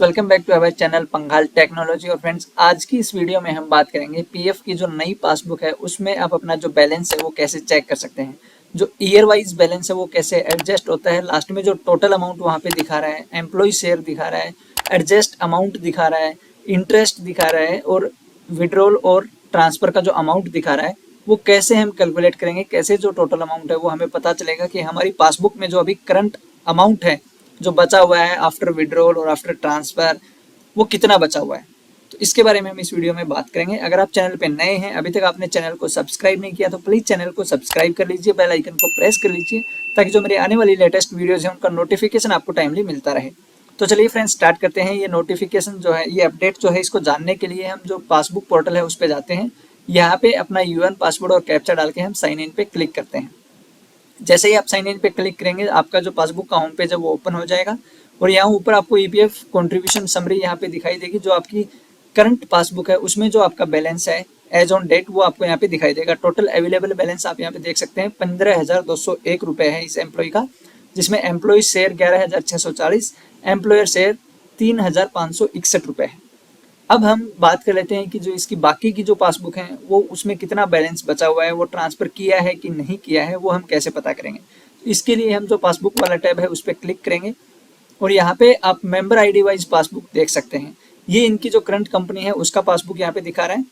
Friends, welcome back to our channel Panghal technology. और friends, आज की इस वीडियो में हम बात करेंगे पीएफ की जो नई पासबुक है उसमें आप अपना जो बैलेंस है वो कैसे चेक कर सकते हैं। जो ईयर वाइज बैलेंस है वो कैसे एडजस्ट होता है, लास्ट में जो टोटल अमाउंट वहाँ पे दिखा रहा है, एम्प्लॉय शेयर दिखा रहा है, एडजस्ट अमाउंट दिखा रहा है, इंटरेस्ट दिखा रहा है और विड्रॉल और ट्रांसफर का जो अमाउंट दिखा रहा है वो कैसे हम कैलकुलेट करेंगे, कैसे जो टोटल अमाउंट है वो हमें पता चलेगा कि हमारी पासबुक में जो अभी करंट अमाउंट है जो बचा हुआ है आफ्टर विड्रॉल और आफ्टर ट्रांसफर वो कितना बचा हुआ है। तो इसके बारे में हम इस वीडियो में बात करेंगे। अगर आप चैनल पे नए हैं, अभी तक आपने चैनल को सब्सक्राइब नहीं किया तो प्लीज चैनल को सब्सक्राइब कर लीजिए, बेल आइकन को प्रेस कर लीजिए ताकि जो मेरी आने वाली लेटेस्ट वीडियोज है उनका नोटिफिकेशन आपको टाइमली मिलता रहे। तो चलिए फ्रेंड्स, स्टार्ट करते हैं। ये नोटिफिकेशन जो है, ये अपडेट जो है, इसको जानने के लिए हम जो पासबुक पोर्टल है उस पर जाते हैं। यहाँ पे अपना यूएन पासवर्ड और कैप्चा डाल के हम साइन इन पे क्लिक करते हैं। जैसे ही आप साइन इन पे क्लिक करेंगे आपका जो पासबुक का होम पेज है वो ओपन हो जाएगा और यहाँ ऊपर आपको ईपीएफ कंट्रीब्यूशन समरी यहाँ पे दिखाई देगी। जो आपकी करंट पासबुक है उसमें जो आपका बैलेंस है एज ऑन डेट वो आपको यहाँ पे दिखाई देगा। टोटल अवेलेबल बैलेंस आप यहाँ पे देख सकते हैं 15,201 रुपये है इस एम्प्लॉय का, जिसमें एम्प्लॉय शेयर 11,640, एम्प्लॉयर शेयर 3,561 रुपये है। अब हम बात कर लेते हैं कि जो इसकी बाकी की जो पासबुक है वो उसमें कितना बैलेंस बचा हुआ है, वो ट्रांसफर किया है कि नहीं किया है, वो हम कैसे पता करेंगे। इसके लिए हम जो पासबुक वाला टैब है उस पर क्लिक करेंगे और यहाँ पे आप मेंबर आईडी वाइज पासबुक देख सकते हैं। ये इनकी जो करंट कंपनी है उसका पासबुक यहाँ पे दिखा रहा है।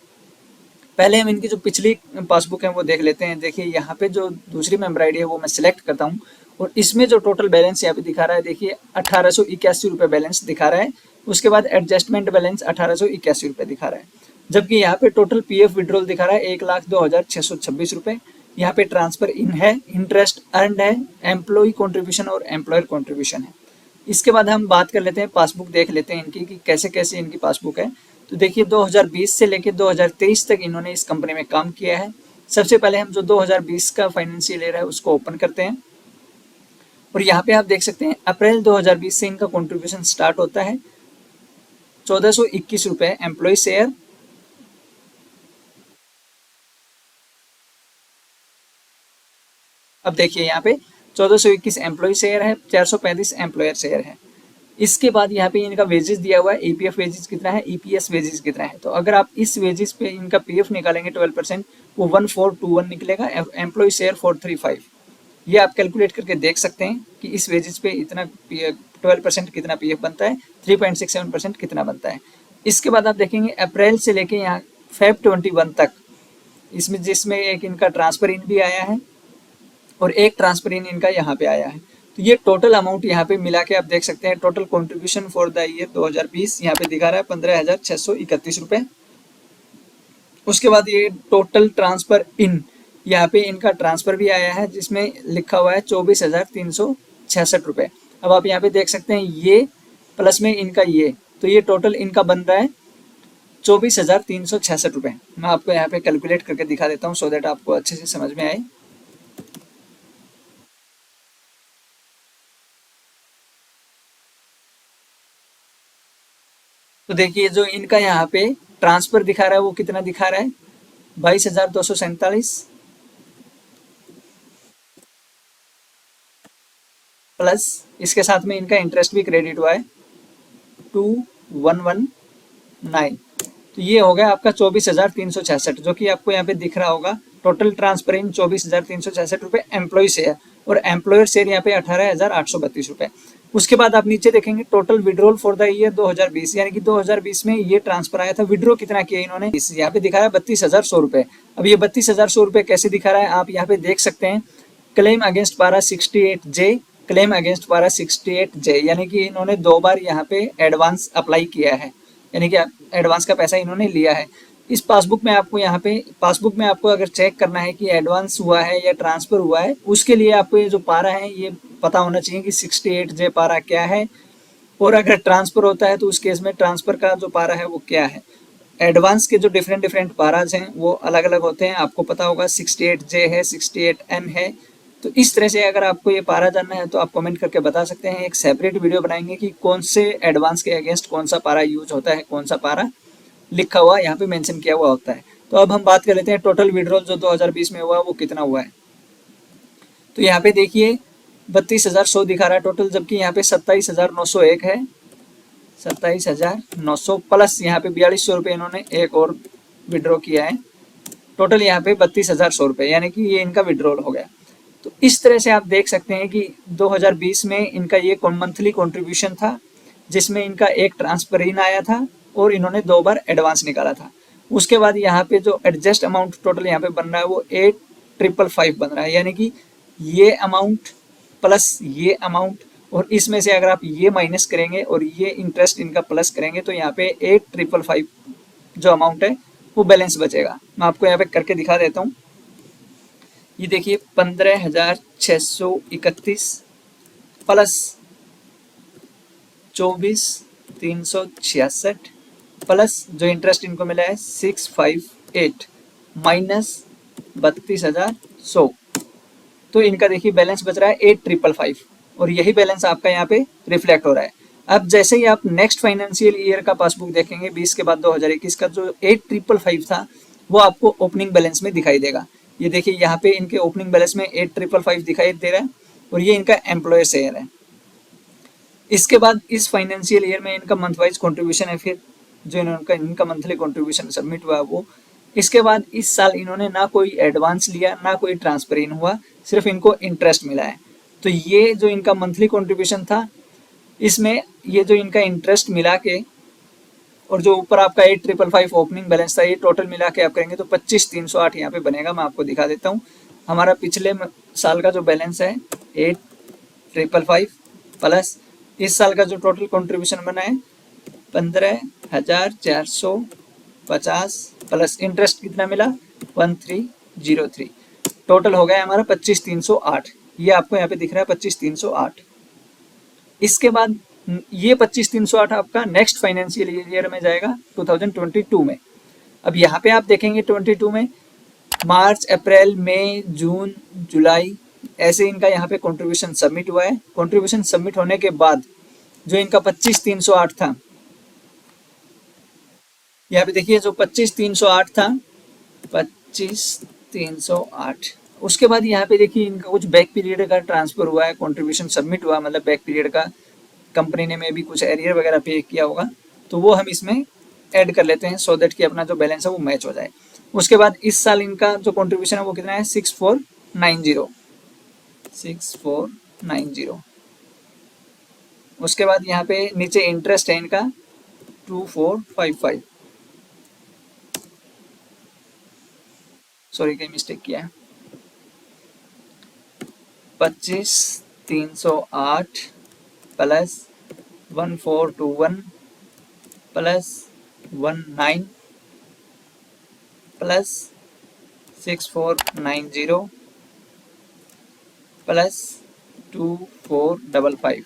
पहले हम इनकी जो पिछली पासबुक है वो देख लेते हैं। देखिए यहाँ पे जो दूसरी मेंबर आईडी है वो मैं सिलेक्ट करता हूँ और इसमें जो टोटल बैलेंस यहाँ पे दिखा रहा है, देखिए 1881 रुपये बैलेंस दिखा रहा है। उसके बाद एडजस्टमेंट बैलेंस 1881 रुपये दिखा रहा है, जबकि यहाँ पे टोटल पीएफ विड्रॉल दिखा रहा है 1,02,626 रुपये। यहाँ पे ट्रांसफर इन है, इंटरेस्ट अर्नड है, एम्प्लॉय कॉन्ट्रीब्यूशन और एम्प्लॉयर कॉन्ट्रीब्यूशन है। इसके बाद हम बात कर लेते हैं, पासबुक देख लेते हैं इनकी कि कैसे कैसे इनकी पासबुक है। तो देखिए 2020 से लेकर 2023 तक इन्होंने इस कंपनी में काम किया है। सबसे पहले हम जो 2020 का फाइनेंशियल ईयर है उसको ओपन करते हैं और यहाँ पे आप देख सकते हैं अप्रैल 2020 से इनका कंट्रीब्यूशन स्टार्ट होता है 1,421 रुपये एम्प्लॉय शेयर, अब देखिए यहाँ पे 1,421 एम्प्लॉय शेयर है, 435 एम्प्लॉयर शेयर है। इसके बाद यहाँ पे इनका वेजेस दिया हुआ है, ईपीएफ वेजेस कितना है, ईपीएस वेजेस कितना है। तो अगर आप इस वेजेस पे इनका पीएफ निकालेंगे 12%, वो 1421 निकलेगा, एम्प्लॉय शेयर 435। ये आप कैलकुलेट करके देख सकते हैं कि इस वेजेस पे इतना 12% कितना पीएफ बनता है, 3.67% कितना बनता है। इसके बाद आप देखेंगे अप्रैल से लेके यहाँ Feb 21 तक, इसमें जिसमें एक इनका ट्रांसफर इन भी आया है और एक ट्रांसफर इन इनका यहाँ पे आया है। तो ये टोटल अमाउंट यहाँ पे मिला के आप देख सकते हैं। Total contribution for the year 2020 यहाँ पे दिखा रहा है 15,631 रुपये। उसके बाद ये टोटल ट्रांसफर इन, यहाँ पे इनका ट्रांसफर भी आया है जिसमें लिखा हुआ है 24,366 रुपये। अब आप यहाँ पे देख सकते हैं ये प्लस में इनका ये, तो ये टोटल इनका बन रहा है 24,366 रुपये। मैं आपको यहाँ पे कैलकुलेट करके दिखा देता हूँ सो दैट आपको अच्छे से समझ में आए। तो देखिए जो इनका यहाँ पे ट्रांसफर दिखा रहा है वो कितना दिखा रहा है, 22,247 प्लस इसके साथ में इनका इंटरेस्ट भी क्रेडिट हुआ है 2,119। तो ये हो गया आपका 24,366, जो कि आपको यहाँ पे दिख रहा होगा। टोटल ट्रांसफर इन 24,366 रुपये एम्प्लॉय शेयर और एम्प्लॉयर शेयर यहाँ पे 18,832 रुपये। उसके बाद आप नीचे देखेंगे total withdrawal for the year 2020, यानी कि 2020 में ये ट्रांसफर आया था, विड्रॉ कितना किया इन्होंने, यहाँ पे दिखा रहा है 32,100 रुपये। अब ये 32,100 रुपये कैसे दिखा रहा है आप यहाँ पे देख सकते हैं। क्लेम अगेंस्ट पारा 68J, क्लेम अगेंस्ट पारा 68J, यानी कि इन्होंने 2 बार यहाँ पे एडवांस अप्लाई किया है, यानी कि एडवांस का पैसा इन्होंने लिया है। इस पासबुक में आपको यहाँ पे पासबुक में आपको अगर चेक करना है कि एडवांस हुआ है या ट्रांसफर हुआ है, उसके लिए आपको ये जो पारा है ये पता होना चाहिए कि 68J पारा क्या है, और अगर ट्रांसफर होता है तो उस केस में ट्रांसफर का जो पारा है वो क्या है। एडवांस के जो डिफरेंट डिफरेंट पाराज हैं वो अलग अलग होते हैं, आपको पता होगा 68J है, 68N है। तो इस तरह से अगर आपको ये पारा जानना है तो आप कमेंट करके बता सकते हैं। एक सेपरेट वीडियो बनाएंगे कि कौन से एडवांस के अगेंस्ट कौन सा पारा यूज होता है, कौन सा पारा लिखा हुआ यहाँ पे मेंशन किया हुआ होता है। तो अब हम बात कर लेते हैं टोटल विड्रॉल जो 2020 में हुआ वो कितना हुआ है। तो यहाँ पे देखिए 32,100 दिखा रहा है टोटल, जबकि यहाँ पे 27,901 है। 27,900 प्लस यहाँ पे 4200 रुपये इन्होंने एक और विड्रॉ किया है। टोटल यहाँ पे 32,100 रुपये, यानी कि ये इनका विड्रॉल हो गया। तो इस तरह से आप देख सकते हैं कि 2020 में इनका ये मंथली कंट्रीब्यूशन था, जिसमें इनका एक ट्रांसफर इन आया था और इन्होंने 2 बार एडवांस निकाला था। उसके बाद यहाँ पे जो एडजस्ट अमाउंट टोटल यहाँ पे बन रहा है वो 8,555 बन रहा है, यानी कि ये अमाउंट प्लस ये अमाउंट, और इसमें से अगर आप ये माइनस करेंगे और ये इंटरेस्ट इनका प्लस करेंगे तो यहाँ पे 8,555 जो अमाउंट है वो बैलेंस बचेगा। मैं आपको यहाँ पे करके दिखा देता हूँ। ये देखिए 15,631 प्लस 24,366 प्लस जो इंटरेस्ट इनको मिला है 658 माइनस 32,100, तो इनका देखिए बैलेंस बच रहा है 8,555 और यही बैलेंस आपका यहाँ पे रिफ्लेक्ट हो रहा है। अब जैसे ही आप नेक्स्ट फाइनेंशियल ईयर का पासबुक देखेंगे 20 के बाद 2021 का, जो 8,555 था वो आपको ओपनिंग बैलेंस में दिखाई देगा। ये देखिए यहाँ पे इनके ओपनिंग बैलेंस में 8,555 दिखाई दे रहा है और ये इनका एम्प्लॉयर शेयर है। इसके बाद इस फाइनेंशियल ईयर में इनका मंथ वाइज कॉन्ट्रीब्यूशन है, फिर जो इनका मंथली कॉन्ट्रीब्यूशन सबमिट हुआ वो। इसके बाद इस साल इन्होंने ना कोई एडवांस लिया ना कोई ट्रांसफर इन हुआ, सिर्फ इनको इंटरेस्ट मिला है। तो ये जो इनका मंथली कॉन्ट्रीब्यूशन था, इसमें ये जो इनका इंटरेस्ट मिला के और जो ऊपर आपका 8,555 ओपनिंग बैलेंस था, ये टोटल मिला के आप करेंगे तो 25,308 यहाँ पे बनेगा। मैं आपको दिखा देता हूँ। हमारा पिछले साल का जो बैलेंस है 8,555 प्लस इस साल का जो टोटल कंट्रीब्यूशन बना है 15,450 प्लस इंटरेस्ट कितना मिला 1,303, टोटल हो गया हमारा 25,308। ये आपको यहाँ पे दिख रहा है 25,308। इसके बाद ये 25,308 आपका नेक्स्ट फाइनेंशियल ईयर में जाएगा 2022 में। अब यहाँ पे आप देखेंगे 22 में मार्च, अप्रैल, मई, जून, जुलाई, ऐसे इनका यहाँ पे कंट्रीब्यूशन सबमिट हुआ है। कंट्रीब्यूशन सबमिट होने के बाद जो इनका 25,308 था, यहाँ पे देखिए जो 25,308 था 25,308, उसके बाद यहाँ पे देखिए इनका कुछ बैक पीरियड का ट्रांसफर हुआ है, कंट्रीब्यूशन सबमिट हुआ, मतलब बैक पीरियड का कंपनी ने में भी कुछ एरियर वगैरह पे किया होगा, तो वो हम इसमें ऐड कर लेते हैं सो दैट कि अपना जो बैलेंस है वो मैच हो जाए। उसके बाद इस साल इनका जो कंट्रीब्यूशन है वो कितना है 6490। उसके बाद यहाँ पे नीचे इंटरेस्ट है इनका 2455, सॉरी कहीं मिस्टेक किया है, 25,308 प्लस 1421 प्लस 19 प्लस 6490 प्लस 2455।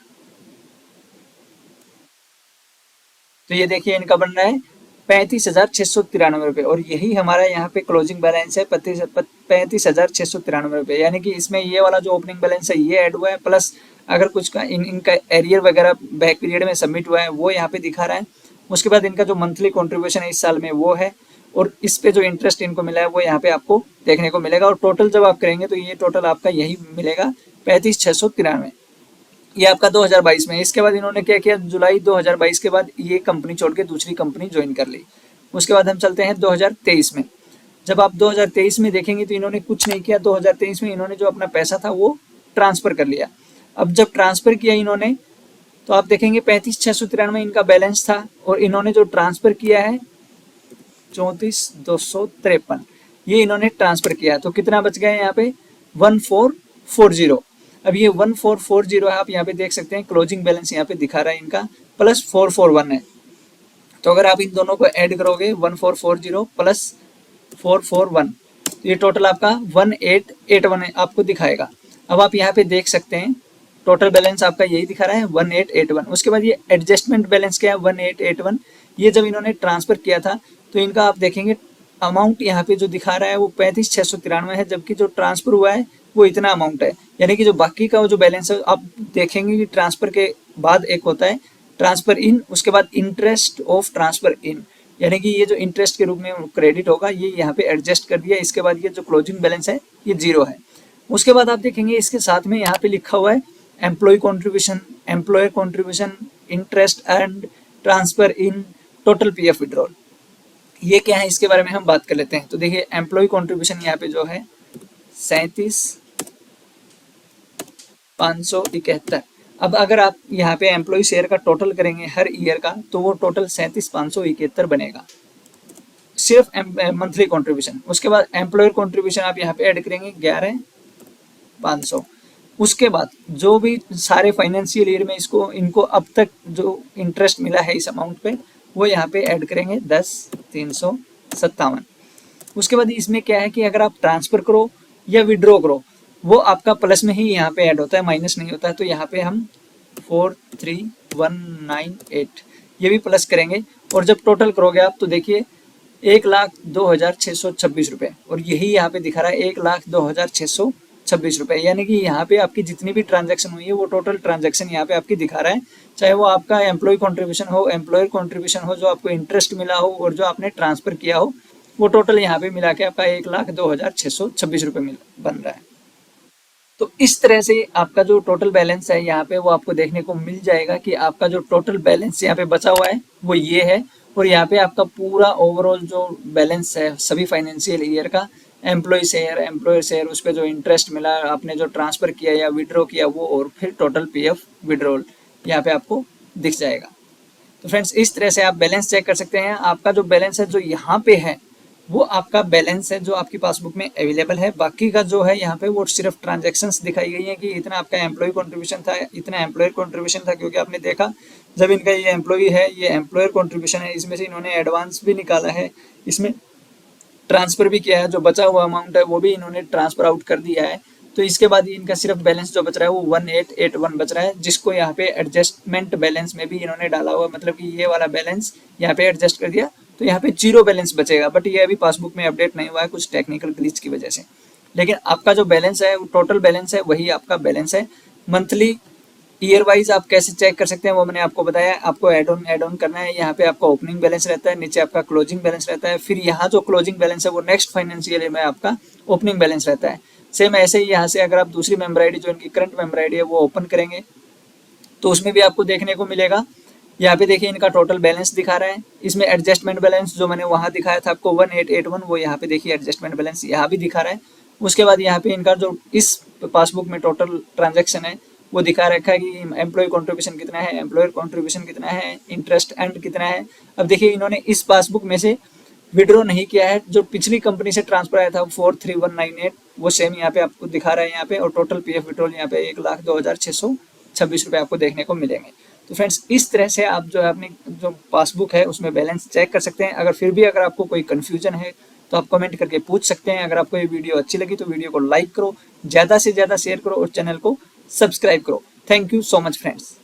तो ये देखिए इनका बन रहा है 35,693 रुपये और यही हमारा यहाँ पे क्लोजिंग बैलेंस है 35,693 रुपये। यानी कि इसमें ये वाला जो ओपनिंग बैलेंस है ये ऐड हुआ है, प्लस अगर कुछ का इनका एरियर वगैरह बैक पीरियड में सबमिट हुआ है वो यहाँ पे दिखा रहा है। उसके बाद इनका जो मंथली कॉन्ट्रीब्यूशन है इस साल में वो है, और इस पे जो इंटरेस्ट इनको मिला है वो यहाँ पे आपको देखने को मिलेगा। और टोटल जब आप करेंगे तो ये टोटल आपका यही मिलेगा 35,693, ये आपका 2022 में। इसके बाद इन्होंने क्या किया, जुलाई 2022 के बाद ये कंपनी छोड़ के दूसरी कंपनी ज्वाइन कर ली। उसके बाद हम चलते हैं 2023 में। जब आप 2023 में देखेंगे तो इन्होंने कुछ नहीं किया, 2023 में इन्होंने जो अपना पैसा था वो ट्रांसफर कर लिया। अब जब ट्रांसफर किया इन्होंने तो आप देखेंगे 35,693 इनका बैलेंस था और इन्होंने जो ट्रांसफर किया है 34,253, ये इन्होंने ट्रांसफर किया। तो कितना बच गया यहाँ पे 1440। अब ये 1440 है, आप यहाँ पे देख सकते हैं क्लोजिंग बैलेंस यहाँ पे दिखा रहा है इनका प्लस 441 है। तो अगर आप इन दोनों को ऐड करोगे 1440 प्लस 441 तो ये टोटल आपका 1881 आपको दिखाएगा। अब आप यहाँ पे देख सकते हैं टोटल बैलेंस आपका यही दिखा रहा है 1881। उसके बाद ये एडजस्टमेंट बैलेंस क्या है 1881, ये जब इन्होंने ट्रांसफर किया था तो इनका आप देखेंगे अमाउंट यहाँ पे जो दिखा रहा है वो 35,693 है, जबकि जो ट्रांसफर हुआ है वो इतना अमाउंट है। यानी कि जो बाकी का जो बैलेंस है आप देखेंगे कि ट्रांसफर के बाद एक होता है ट्रांसफर इन, उसके बाद इंटरेस्ट ऑफ ट्रांसफर इन, यानी कि ये जो इंटरेस्ट के रूप में क्रेडिट होगा ये यहाँ पे एडजस्ट कर दिया। इसके बाद ये जो क्लोजिंग बैलेंस है ये 0 है। उसके बाद आप देखेंगे इसके साथ में यहाँ पे लिखा हुआ है employ contribution, employer contribution, interest and transfer in total PF withdrawal. ये क्या है इसके बारे में हम बात कर लेते हैं। तो देखिए एम्प्लॉय कंट्रीब्यूशन यहाँ पे जो है 37,571। अब अगर आप यहाँ पे एम्प्लॉय शेयर का टोटल करेंगे हर ईयर का तो वो टोटल 37,571 बनेगा, सिर्फ मंथली कंट्रीब्यूशन। उसके बाद एम्प्लॉयर कंट्रीब्यूशन आप यहाँ पे ऐड करेंगे 11,500। उसके बाद जो भी सारे फाइनेंशियल ईयर में इनको अब तक जो इंटरेस्ट मिला है इस अमाउंट पे वो यहाँ पे ऐड करेंगे 10,357। उसके बाद इसमें क्या है कि अगर आप ट्रांसफर करो या विड्रॉ करो वो आपका प्लस में ही यहाँ पे ऐड होता है, माइनस नहीं होता है। तो यहाँ पे हम 43,198 ये भी प्लस करेंगे और जब टोटल करोगे आप तो देखिए 1,02,626 रुपये, और यही यहाँ पे दिखा रहा है 1,02,626 रुपये। यानी कि यहाँ पे आपकी जितनी भी ट्रांजैक्शन हुई है वो टोटल ट्रांजैक्शन यहाँ पे आपकी दिखा रहा है, चाहे वो आपका एम्प्लॉय कंट्रीब्यूशन हो, एम्प्लॉयर कंट्रीब्यूशन हो, जो आपको इंटरेस्ट मिला हो और जो आपने ट्रांसफर किया हो, वो टोटल यहाँ पे मिला के आपका 1,02,626 रुपये बन रहा है। तो इस तरह से आपका जो टोटल बैलेंस है यहाँ पे वो आपको देखने को मिल जाएगा कि आपका जो टोटल बैलेंस यहाँ पे बचा हुआ है वो ये है, और यहाँ पे आपका पूरा ओवरऑल जो बैलेंस है सभी फाइनेंशियल ईयर का, एम्प्लॉय शेयर, एम्प्लॉयर शेयर, उस पर जो इंटरेस्ट मिला, आपने जो ट्रांसफर किया या विड्रॉ किया वो, और फिर टोटल पीएफ विड्रॉल यहाँ पे आपको दिख जाएगा। तो फ्रेंड्स इस तरह से आप बैलेंस चेक कर सकते हैं। आपका जो बैलेंस है जो यहाँ पे है वो आपका बैलेंस है जो आपकी पासबुक में अवेलेबल है। बाकी का जो है यहाँ पे वो सिर्फ ट्रांजैक्शंस दिखाई गई है कि इतना आपका एम्प्लॉय कंट्रीब्यूशन था, इतना एम्प्लॉयर कंट्रीब्यूशन था, क्योंकि आपने देखा जब इनका ये एम्प्लॉय है, ये एम्प्लॉयर कंट्रीब्यूशन है, इसमें से इन्होंने एडवांस भी निकाला है, इसमें ट्रांसफर भी किया है, जो बचा हुआ अमाउंट है वो भी इन्होंने ट्रांसफर आउट कर दिया है। तो इसके बाद इनका सिर्फ बैलेंस जो बच रहा है वो 1881 बच रहा है, जिसको यहाँ पे एडजस्टमेंट बैलेंस में भी इन्होंने डाला हुआ, मतलब कि ये वाला बैलेंस यहाँ पे एडजस्ट कर दिया तो यहाँ पे 0 बैलेंस बचेगा। बट ये अभी पासबुक में अपडेट नहीं हुआ है कुछ टेक्निकल ग्लिच की वजह से, लेकिन आपका जो बैलेंस है टोटल बैलेंस है वही आपका बैलेंस है। मंथली ईयर वाइज आप कैसे चेक कर सकते हैं वो मैंने आपको बताया। आपको एड ऑन करना है। यहाँ पे आपका ओपनिंग बैलेंस रहता है, नीचे आपका क्लोजिंग बैलेंस रहता है, फिर यहाँ जो क्लोजिंग बैलेंस है वो नेक्स्ट फाइनेंशियल ईयर में आपका ओपनिंग बैलेंस रहता है। सेम ऐसे ही यहाँ से अगर आप दूसरी मेंबर आईडी जो इनकी करंट मेंबर आईडी है वो ओपन करेंगे तो उसमें भी आपको देखने को मिलेगा। यहाँ पे देखिए इनका टोटल बैलेंस दिखा रहा है, इसमें एडजस्टमेंट बैलेंस जो मैंने वहाँ दिखाया था आपको 1881, वो यहाँ पे देखिए एडजस्टमेंट बैलेंस यहाँ भी दिखा रहा है। उसके बाद यहाँ पे इनका जो इस पासबुक में टोटल ट्रांजैक्शन है वो दिखा रखा है कि एम्प्लॉय कंट्रीब्यूशन कितना है, एम्प्लॉयर कंट्रीब्यूशन कितना है, इंटरेस्ट एंड कितना है। अब देखिए इन्होंने इस पासबुक में से विड्रॉ नहीं किया है, जो पिछली कंपनी से ट्रांसफर आया था 43,198 वो सेम यहाँ पे आपको दिखा रहा है यहाँ पे, और टोटल पीएफ विड्रॉल यहाँ पे 1,02,626 रुपये आपको देखने को मिलेंगे। तो फ्रेंड्स इस तरह से आप जो है अपनी जो पासबुक है उसमें बैलेंस चेक कर सकते हैं। अगर फिर भी अगर आपको कोई कन्फ्यूजन है तो आप कमेंट करके पूछ सकते हैं। अगर आपको ये वीडियो अच्छी लगी तो वीडियो को लाइक करो, ज़्यादा से ज़्यादा शेयर करो और चैनल को सब्सक्राइब करो। Thank you so much friends.